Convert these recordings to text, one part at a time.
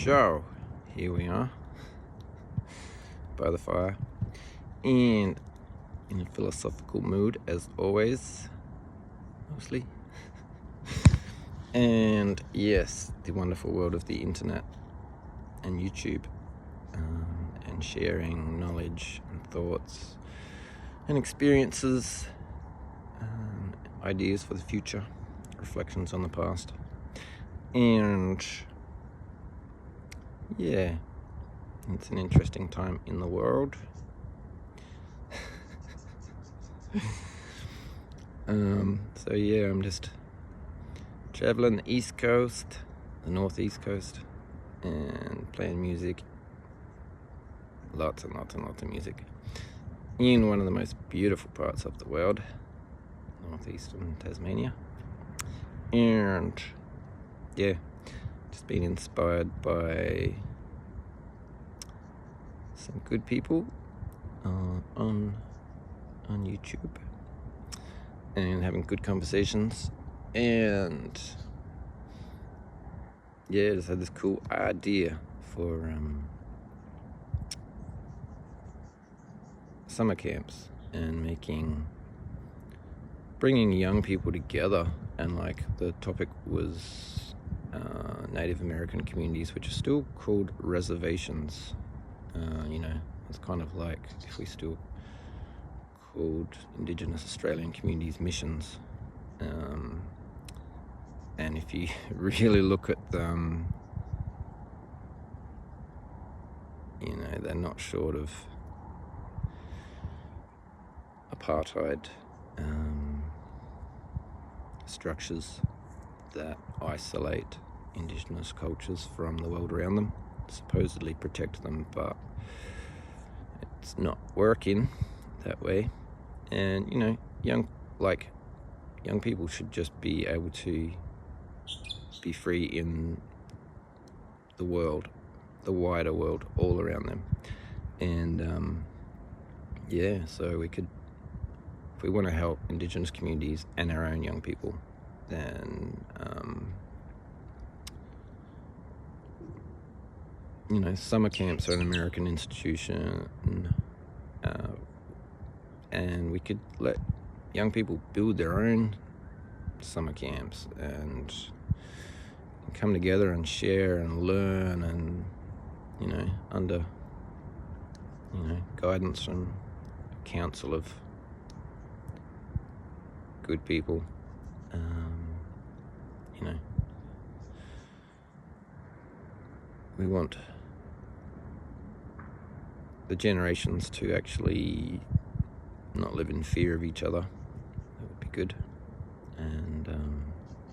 So, here we are by the fire and in a philosophical mood as always, mostly. And yes, the wonderful world of the internet and YouTube, and sharing knowledge and thoughts and experiences, ideas for the future, reflections on the past. And yeah, it's an interesting time in the world. So yeah, I'm just traveling the East Coast, the Northeast Coast, and playing music. Lots and lots and lots of music in one of the most beautiful parts of the world, northeastern Tasmania. And yeah, just being inspired by some good people on YouTube and having good conversations. And yeah, just had this cool idea for summer camps and bringing young people together. And like the topic was Native American communities, which are still called reservations. It's kind of like if we still called Indigenous Australian communities missions. And if you really look at them, they're not short of apartheid structures that isolate Indigenous cultures from the world around them, supposedly protect them, but it's not working that way. And young people should just be able to be free in the world, the wider world all around them. And so we could, if we want to help Indigenous communities and our own young people, then summer camps are an American institution, and we could let young people build their own summer camps and come together and share and learn, and under guidance from a council of good people. We want the generations to actually not live in fear of each other. That would be good. And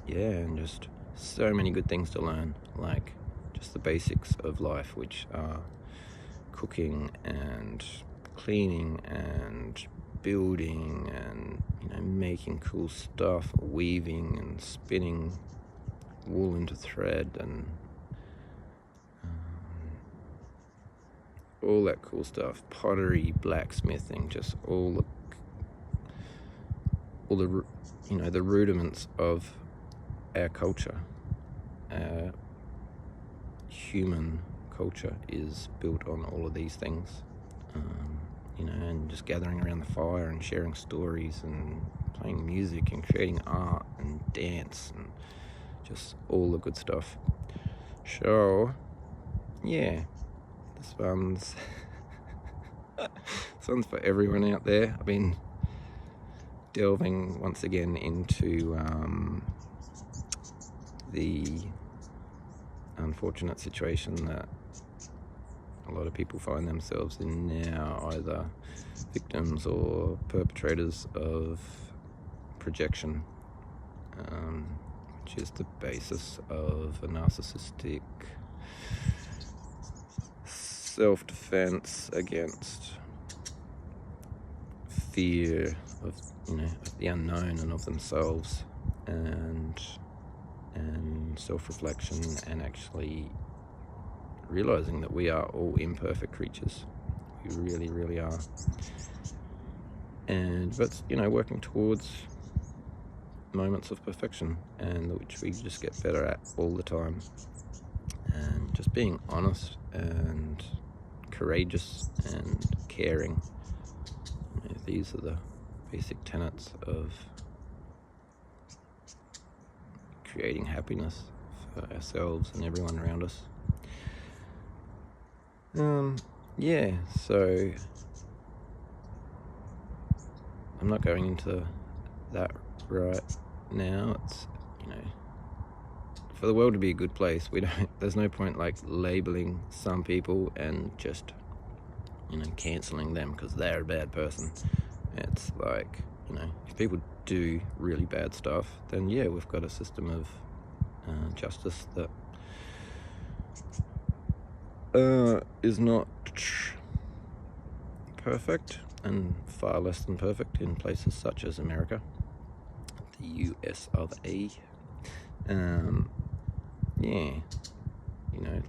and just so many good things to learn, like just the basics of life, which are cooking and cleaning and building and making cool stuff, weaving and spinning wool into thread, and all that cool stuff, pottery, blacksmithing, just all the the rudiments of our culture. Human culture is built on all of these things, and just gathering around the fire and sharing stories and playing music and creating art and dance and just all the good stuff. So yeah, this one's for everyone out there. I've been delving once again into the unfortunate situation that a lot of people find themselves in now, either victims or perpetrators of projection, which is the basis of a narcissistic self-defense against fear of the unknown and of themselves, and self-reflection, and actually realizing that we are all imperfect creatures. We really, really are. But working towards moments of perfection, and which we just get better at all the time. and just being honest and courageous and caring. These are the basic tenets of creating happiness for ourselves and everyone around us. Yeah, so I'm not going into that right now. It's, for the world to be a good place, there's no point like labeling some people and just, cancelling them because they're a bad person. It's like, if people do really bad stuff, then yeah, we've got a system of justice that is not perfect and far less than perfect in places such as America, the US of A.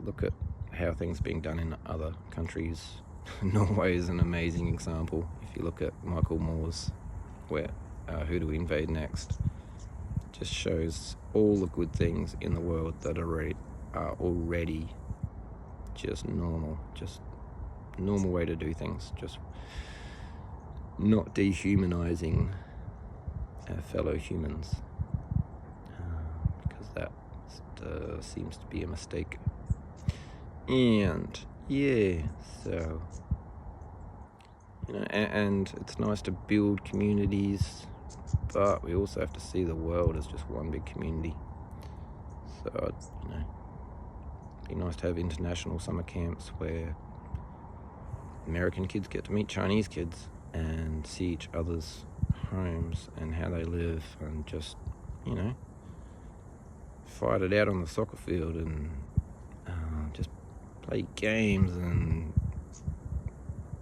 Look at how things are being done in other countries. Norway is an amazing example. If you look at Michael Moore's Who Do We Invade Next, it just shows all the good things in the world that are already just normal way to do things, just not dehumanizing our fellow humans, because that seems to be a mistake. And yeah, so and it's nice to build communities, but we also have to see the world as just one big community. So it'd be nice to have international summer camps where American kids get to meet Chinese kids and see each other's homes and how they live, and just fight it out on the soccer field and just play games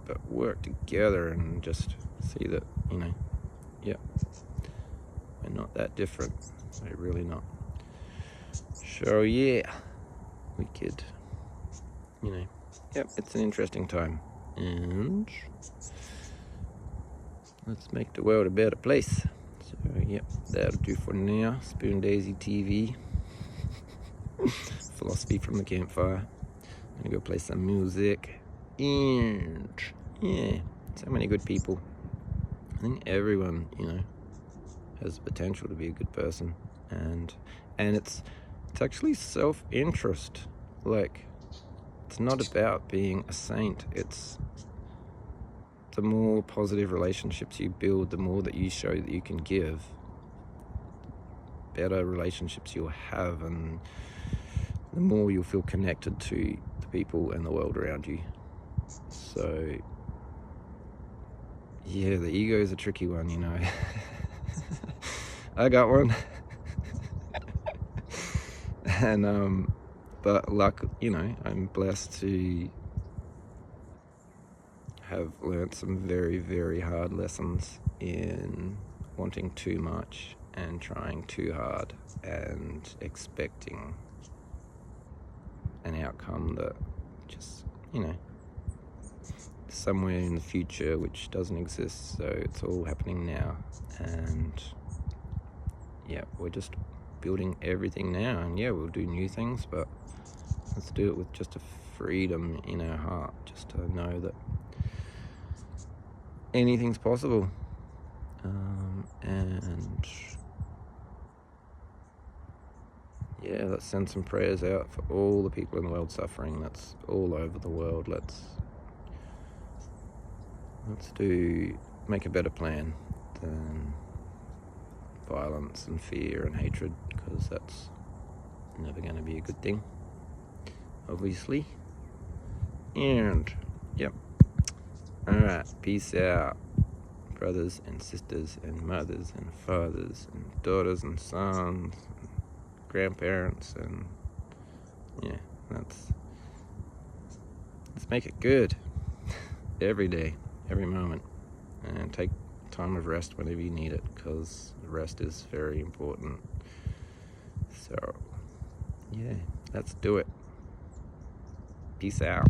but work together and just see that we're not that different. We're really not. So yeah, wicked. It's an interesting time, and let's make the world a better place. So that'll do for now. Spoon Daisy TV. Philosophy from the campfire. I'm gonna go play some music, and so many good people. I think everyone has the potential to be a good person, and it's actually self-interest. Like, it's not about being a saint. It's the more positive relationships you build, the more that you show that you can give, better relationships you'll have, and the more you'll feel connected to the people and the world around you. So yeah, the ego is a tricky one, I got one. And but I'm blessed to have learned some very, very hard lessons in wanting too much and trying too hard and expecting an outcome that just somewhere in the future which doesn't exist. So it's all happening now, and we're just building everything now, and we'll do new things, but let's do it with just a freedom in our heart, just to know that anything's possible. And let's send some prayers out for all the people in the world suffering. That's all over the world. Let's make a better plan than violence and fear and hatred, because that's never going to be a good thing, obviously. And alright, peace out, brothers and sisters and mothers and fathers and daughters and sons and grandparents, and let's make it good every day, every moment, and take time of rest whenever you need it, because rest is very important. So let's do it. Peace out.